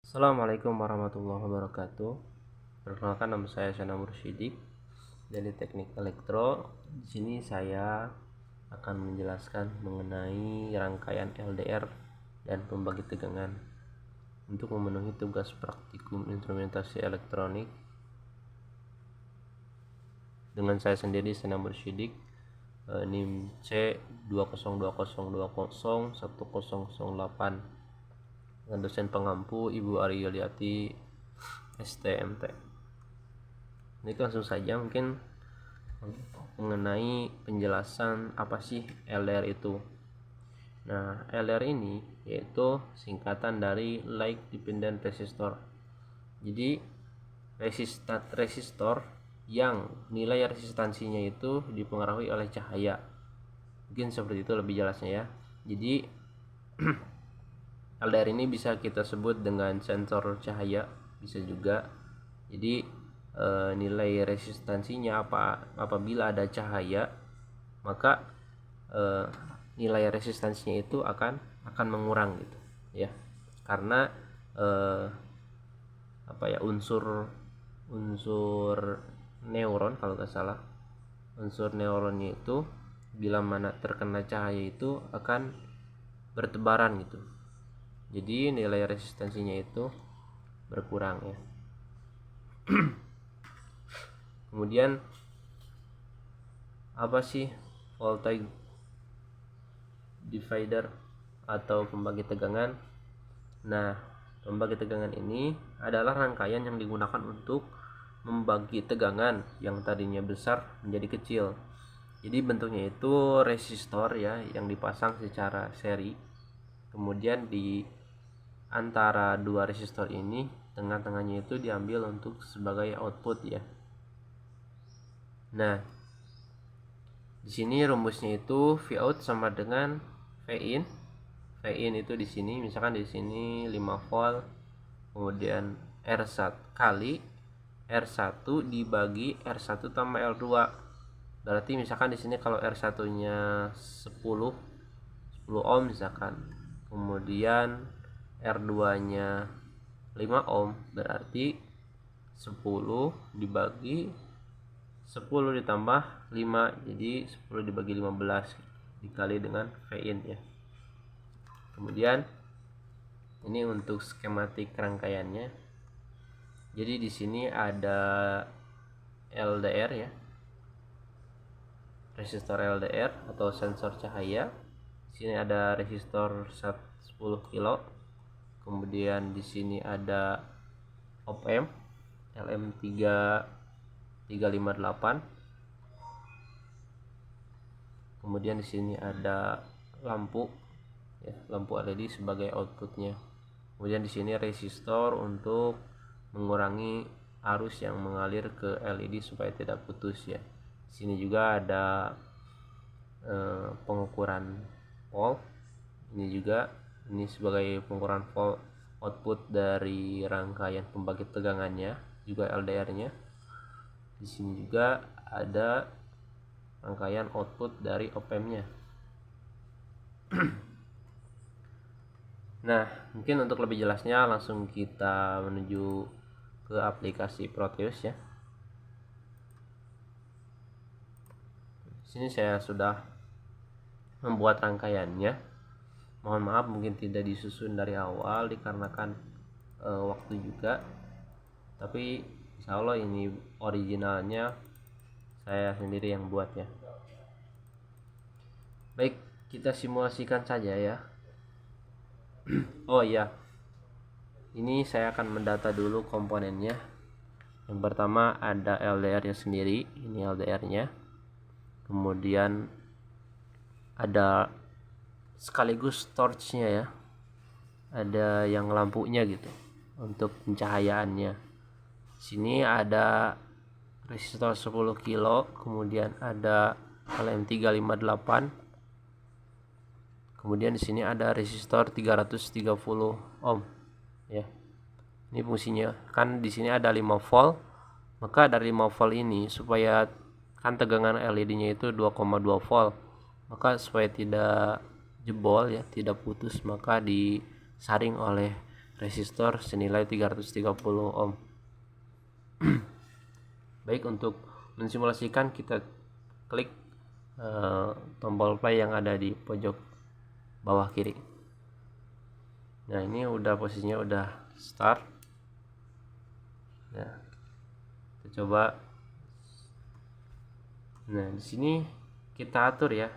Assalamualaikum warahmatullahi wabarakatuh. Perkenalkan, nama saya Syana Mursyidik dari Teknik Elektro. Di sini saya akan menjelaskan mengenai rangkaian LDR dan pembagi tegangan untuk memenuhi tugas praktikum instrumentasi elektronik dengan saya sendiri, Syana Mursyidik, NIM C20202010008, dengan dosen pengampu Ibu Ari Yuliati STMT. Ini langsung saja mungkin mengenai penjelasan apa sih LDR itu. Nah, LDR ini yaitu singkatan dari Light Dependent Resistor. Jadi resistor yang nilai resistansinya itu dipengaruhi oleh cahaya. Mungkin seperti itu lebih jelasnya ya. Jadi LDR ini bisa kita sebut dengan sensor cahaya, bisa juga. Jadi nilai resistansinya apabila ada cahaya, maka nilai resistansinya itu akan mengurang gitu ya, karena unsur neuron, kalau nggak salah unsur neuronnya itu bila mana terkena cahaya itu akan bertebaran gitu. Jadi nilai resistansinya itu berkurang ya. Kemudian apa sih voltage divider atau pembagi tegangan? Nah, pembagi tegangan ini adalah rangkaian yang digunakan untuk membagi tegangan yang tadinya besar menjadi kecil. Jadi bentuknya itu resistor ya, yang dipasang secara seri. Kemudian di antara dua resistor ini, tengah-tengahnya itu diambil untuk sebagai output ya. Nah, di sini rumusnya itu Vout sama dengan Vin. Vin itu di sini, misalkan di sini 5 volt, kemudian R1 kali R1 dibagi R1 tambah L2. Berarti misalkan di sini kalau R1-nya 10 ohm misalkan, kemudian R2-nya 5 ohm, berarti 10 dibagi 10 ditambah 5, jadi 10 dibagi 15 dikali dengan Vin ya. Kemudian ini untuk skematik rangkaiannya. Jadi di sini ada LDR ya, resistor LDR atau sensor cahaya. Di sini ada resistor 10 kilo. Kemudian di sini ada op-amp LM358. Kemudian di sini ada lampu ya, lampu LED sebagai outputnya. Kemudian di sini resistor untuk mengurangi arus yang mengalir ke LED supaya tidak putus ya. Di sini juga ada pengukuran volt. Ini sebagai pengukuran volt output dari rangkaian pembagi tegangannya, juga LDR-nya. Di sini juga ada rangkaian output dari op-amp-nya. Nah, mungkin untuk lebih jelasnya langsung kita menuju ke aplikasi Proteus ya. Di sini saya sudah membuat rangkaiannya. Mohon maaf mungkin tidak disusun dari awal dikarenakan waktu juga. Tapi insya Allah ini originalnya saya sendiri yang buat ya. Baik, kita simulasikan saja ya. Oh iya, ini saya akan mendata dulu komponennya. Yang pertama ada LDR-nya sendiri, ini LDR-nya. Kemudian ada sekaligus torch-nya ya, ada yang lampunya gitu untuk pencahayaannya. Sini ada resistor 10 kilo, kemudian ada LM358. Kemudian di sini ada resistor 330 ohm ya. Ini fungsinya kan di sini ada 5 volt. Maka dari 5 volt ini, supaya kan tegangan LED-nya itu 2,2 volt. Maka supaya tidak jebol ya, tidak putus, maka disaring oleh resistor senilai 330 ohm. Baik, untuk mensimulasikan kita klik tombol play yang ada di pojok bawah kiri. Nah, ini udah posisinya udah start. Nah, kita coba. Nah, di sini kita atur ya.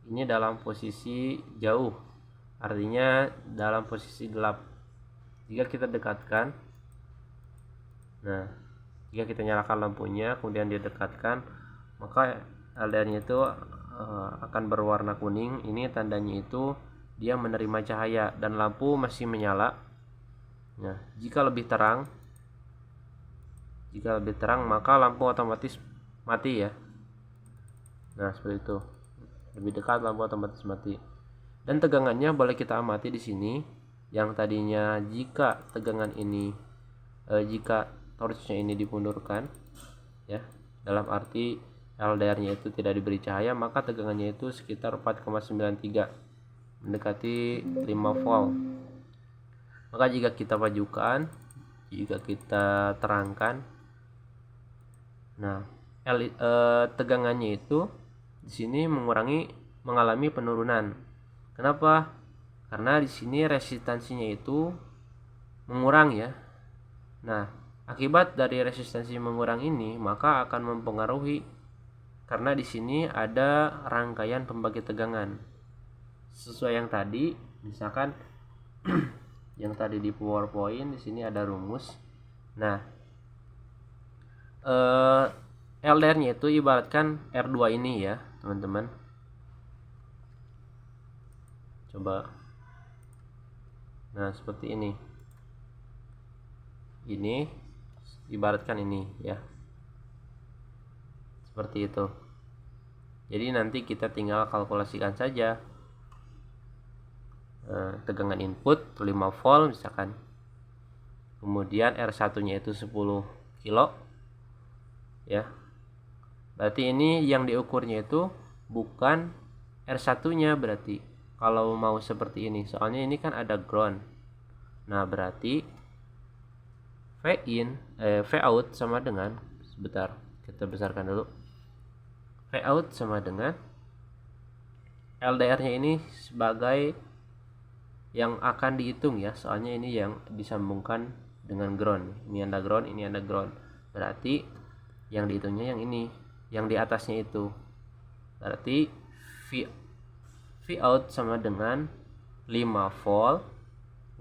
Ini dalam posisi jauh, artinya dalam posisi gelap. Jika kita dekatkan, nah, jika kita nyalakan lampunya kemudian didekatkan, maka LDR-nya itu akan berwarna kuning. Ini tandanya itu dia menerima cahaya dan lampu masih menyala. Nah, jika lebih terang maka lampu otomatis mati ya. Nah, seperti itu. Lebih dekat lampu otomatis mati. Dan tegangannya boleh kita amati di sini. Yang tadinya jika tegangan ini jika torchnya ini dipundurkan ya, dalam arti LDR-nya itu tidak diberi cahaya, maka tegangannya itu sekitar 4,93 mendekati 5 volt. Maka jika kita majukan, jika kita terangkan, nah tegangannya itu di sini mengalami penurunan. Kenapa? Karena di sini resistansinya itu mengurang ya. Nah, akibat dari resistansi mengurang ini maka akan mempengaruhi, karena di sini ada rangkaian pembagi tegangan. Sesuai yang tadi, misalkan yang tadi di PowerPoint, di sini ada rumus. Nah, LDR-nya itu ibaratkan R2 ini ya, teman-teman. Coba. Nah, seperti ini. Ini ibaratkan ini ya. Seperti itu. Jadi nanti kita tinggal kalkulasikan saja. Tegangan input 5 volt misalkan. Kemudian R1-nya itu 10 kilo. Ya. Berarti ini yang diukurnya itu bukan R1-nya berarti. Kalau mau seperti ini, soalnya ini kan ada ground. Nah, berarti V out sama dengan, sebentar, kita besarkan dulu. V out sama dengan LDR-nya ini sebagai yang akan dihitung ya, soalnya ini yang disambungkan dengan ground. Ini ada ground, ini ada ground. Berarti yang dihitungnya yang ini, yang di atasnya itu. Berarti V out sama dengan 5 volt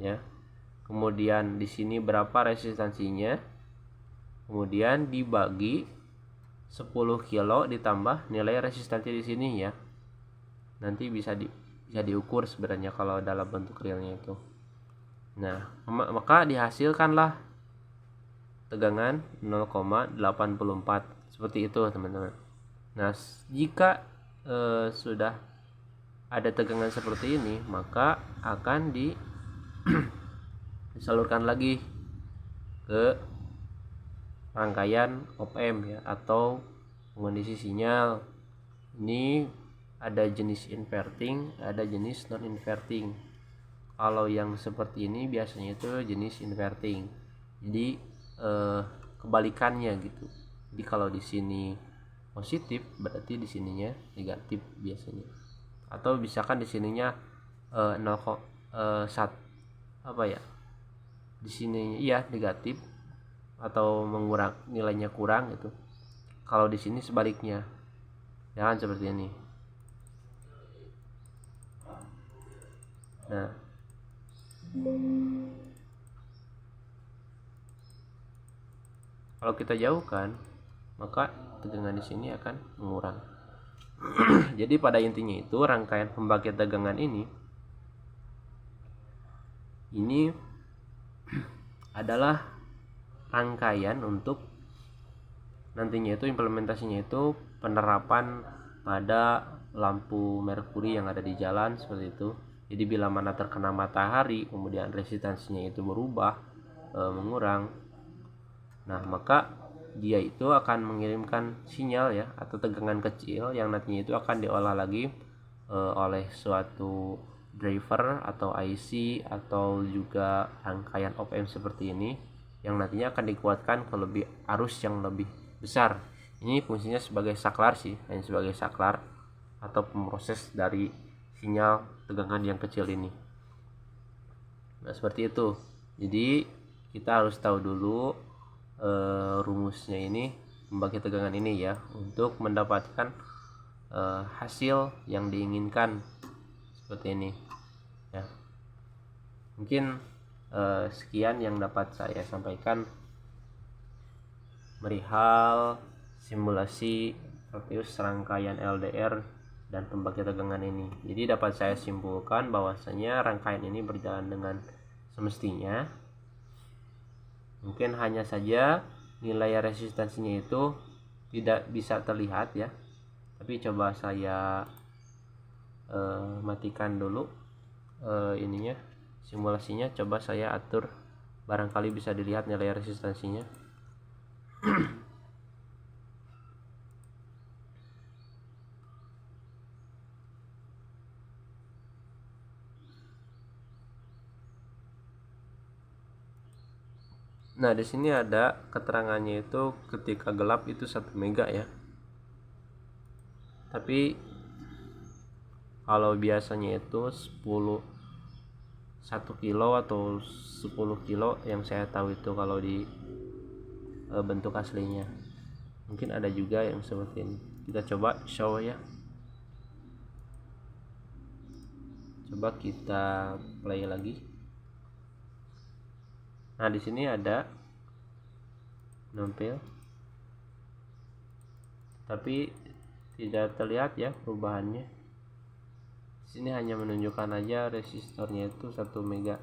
ya. Kemudian di sini berapa resistansinya? Kemudian dibagi 10 kilo ditambah nilai resistansi di sini ya. Nanti bisa diukur sebenarnya kalau dalam bentuk realnya itu. Nah, maka dihasilkanlah tegangan 0,84 seperti itu, teman-teman. Nah, jika sudah ada tegangan seperti ini, maka akan disalurkan lagi ke rangkaian op-amp ya, atau kondisi sinyal. Ini ada jenis inverting, ada jenis non inverting. Kalau yang seperti ini biasanya itu jenis inverting. Jadi kebalikannya gitu. Jadi kalau di sini positif, berarti di sininya negatif biasanya. Atau misalkan di sininya 0,1 apa ya? Di sini iya negatif atau mengurang, nilainya kurang gitu. Kalau di sini sebaliknya. Ya kan seperti ini. Nah, kalau kita jauhkan, maka tegangan di sini akan mengurang. Jadi pada intinya itu rangkaian pembangkit tegangan ini adalah rangkaian untuk nantinya itu implementasinya itu penerapan pada lampu merkuri yang ada di jalan seperti itu. Jadi bila mana terkena matahari kemudian resistansinya itu berubah mengurang, nah maka dia itu akan mengirimkan sinyal ya, atau tegangan kecil yang nantinya itu akan diolah lagi oleh suatu driver atau IC atau juga rangkaian op-amp seperti ini yang nantinya akan dikuatkan ke lebih arus yang lebih besar. Ini fungsinya sebagai saklar sih, hanya sebagai saklar atau pemroses dari sinyal tegangan yang kecil ini. Nah, seperti itu. Jadi kita harus tahu dulu rumusnya ini, membagi tegangan ini ya, untuk mendapatkan hasil yang diinginkan seperti ini ya. Mungkin sekian yang dapat saya sampaikan perihal simulasi Proteus rangkaian LDR dan pembagi tegangan ini. Jadi dapat saya simpulkan bahwasanya rangkaian ini berjalan dengan semestinya. Mungkin hanya saja nilai resistansinya itu tidak bisa terlihat ya. Tapi coba saya matikan dulu ininya, simulasinya. Coba saya atur, barangkali bisa dilihat nilai resistansinya. Nah, di sini ada keterangannya itu ketika gelap itu 1 mega ya. Tapi kalau biasanya itu 1 kilo atau 10 kilo yang saya tahu itu kalau di bentuk aslinya. Mungkin ada juga yang seperti ini. Kita coba show ya. Coba kita play lagi. Nah, di sini ada nampil, tapi tidak terlihat ya perubahannya. Di sini hanya menunjukkan aja resistornya itu 1 mega.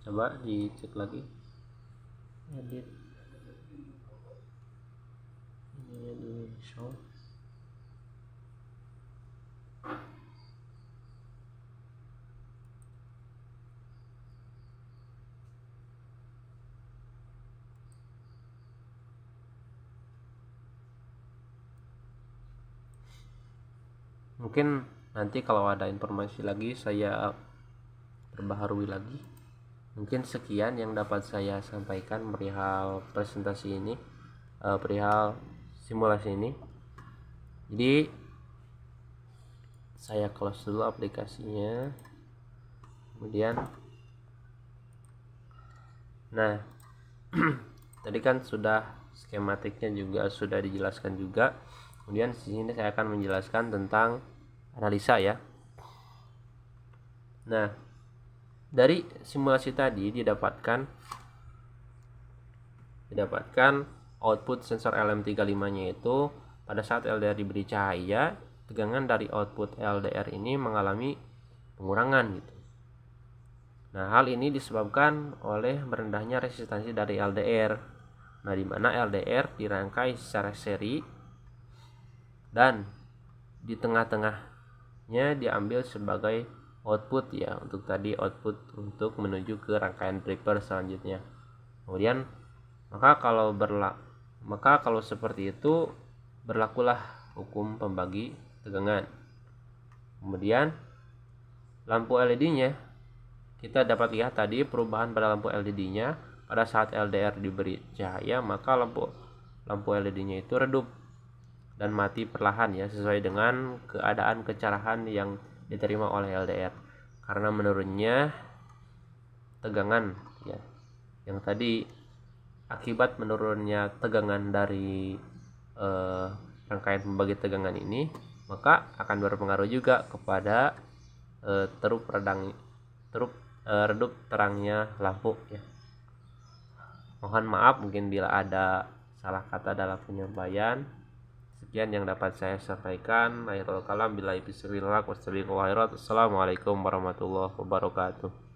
Coba dicek lagi. Edit. Ini di show. Mungkin nanti kalau ada informasi lagi saya perbaharui lagi. Mungkin sekian yang dapat saya sampaikan perihal presentasi ini, perihal simulasi ini. Jadi saya close dulu aplikasinya. Kemudian nah tadi kan sudah skematiknya juga sudah dijelaskan juga. Kemudian di sini saya akan menjelaskan tentang analisa ya. Nah, dari simulasi tadi didapatkan output sensor LM35-nya itu pada saat LDR diberi cahaya, tegangan dari output LDR ini mengalami pengurangan gitu. Nah, hal ini disebabkan oleh merendahnya resistansi dari LDR. Nah, di mana LDR dirangkai secara seri dan di tengah-tengahnya diambil sebagai output ya, untuk tadi output untuk menuju ke rangkaian driver selanjutnya. Kemudian maka kalau seperti itu berlakulah hukum pembagi tegangan. Kemudian lampu LED-nya, kita dapat lihat tadi perubahan pada lampu LED-nya pada saat LDR diberi cahaya, maka lampu LED-nya itu redup dan mati perlahan ya, sesuai dengan keadaan kecerahan yang diterima oleh LDR karena menurunnya tegangan ya. Yang tadi akibat menurunnya tegangan dari rangkaian pembagi tegangan ini, maka akan berpengaruh juga kepada redup terangnya lampu ya. Mohon maaf mungkin bila ada salah kata dalam penyampaian. Sekian yang dapat saya sampaikan. Akhirul kalam billahi bismillah. Wassalamualaikum warahmatullahi wabarakatuh.